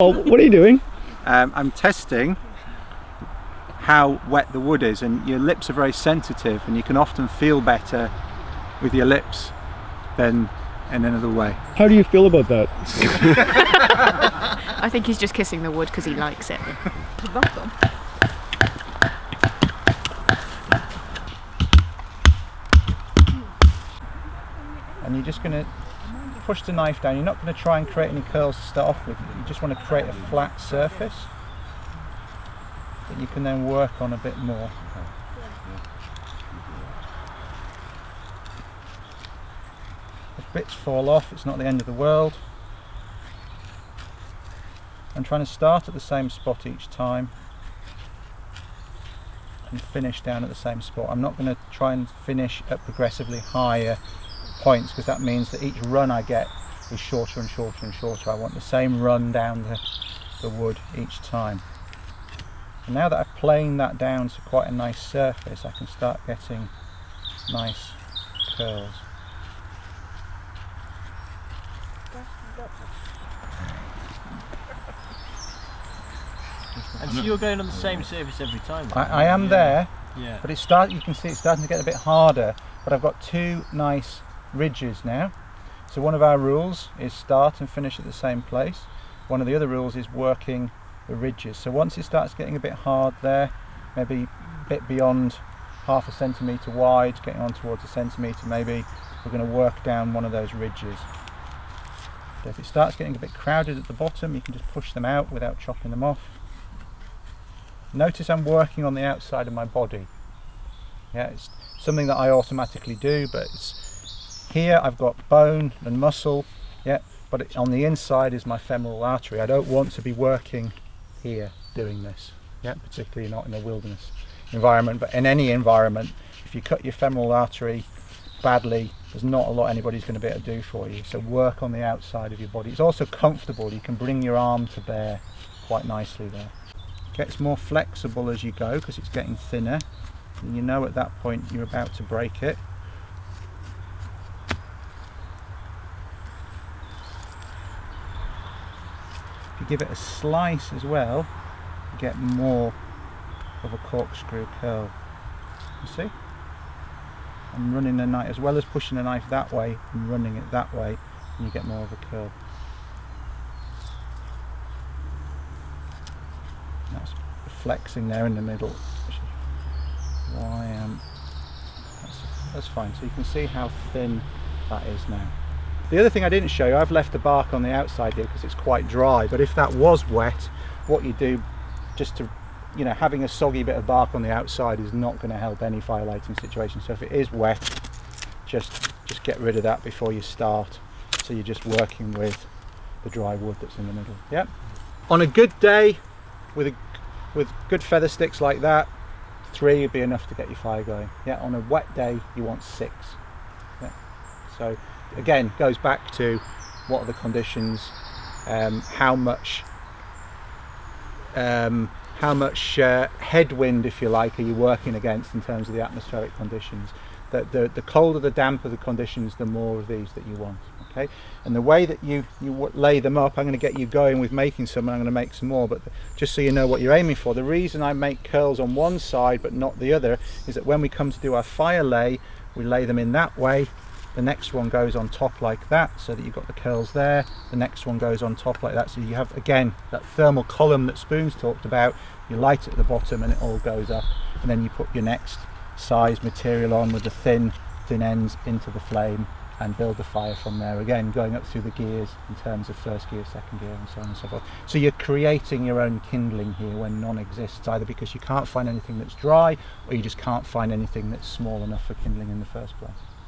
Oh, what are you doing? I'm testing how wet the wood is, and your lips are very sensitive and you can often feel better with your lips than in another way. How do you feel about that? I think he's just kissing the wood because he likes it. And you're just going to push the knife down. You're not going to try and create any curls to start off with. You just want to create a flat surface that you can then work on a bit more. If bits fall off, it's not the end of the world. I'm trying to start at the same spot each time and finish down at the same spot. I'm not going to try and finish at progressively higher points, because that means that each run I get is shorter and shorter and shorter. I want the same run down the wood each time. And now that I've planed that down to quite a nice surface, I can start getting nice curls. And so you're going on the same surface every time? I am there, yeah. but you can see it's starting to get a bit harder, but I've got two nice ridges now. So one of our rules is start and finish at the same place. One of the other rules is working the ridges. So once it starts getting a bit hard there, maybe a bit beyond half a centimetre wide, getting on towards a centimetre maybe, we're going to work down one of those ridges. So if it starts getting a bit crowded at the bottom, you can just push them out without chopping them off. Notice I'm working on the outside of my body. Yeah, it's something that I automatically do, but it's here I've got bone and muscle, yeah, but on the inside is my femoral artery. I don't want to be working here doing this, yeah, particularly not in a wilderness environment, but in any environment, if you cut your femoral artery badly, there's not a lot anybody's going to be able to do for you. So work on the outside of your body. It's also comfortable. You can bring your arm to bear quite nicely there. It gets more flexible as you go because it's getting thinner, and you know at that point you're about to break it. If you give it a slice as well, you get more of a corkscrew curl. You see? I'm running the knife, as well as pushing the knife that way, I'm running it that way, and you get more of a curl. That's flexing there in the middle. That's fine. So you can see how thin that is now. The other thing I didn't show you, I've left the bark on the outside here because it's quite dry, but if that was wet, what you do just to, you know, having a soggy bit of bark on the outside is not going to help any fire lighting situation. So if it is wet, just get rid of that before you start. So you're just working with the dry wood that's in the middle. Yep. On a good day, with good feather sticks like that, 3 would be enough to get your fire going. Yeah. On a wet day, you want 6. Yeah. So again, goes back to what are the conditions, how much headwind, if you like, are you working against in terms of the atmospheric conditions. The colder, the damper the conditions, the more of these that you want. Okay, and the way that you lay them up, I'm going to get you going with making some, and I'm going to make some more, but just so you know what you're aiming for, the reason I make curls on one side but not the other is that when we come to do our fire lay, we lay them in that way. The next one goes on top like that, so that you've got the curls there. The next one goes on top like that, so you have, again, that thermal column that Spoons talked about. You light it at the bottom and it all goes up, and then you put your next size material on with the thin ends into the flame and build the fire from there, again going up through the gears in terms of first gear, second gear, and so on and so forth. So you're creating your own kindling here when none exists, either because you can't find anything that's dry or you just can't find anything that's small enough for kindling in the first place.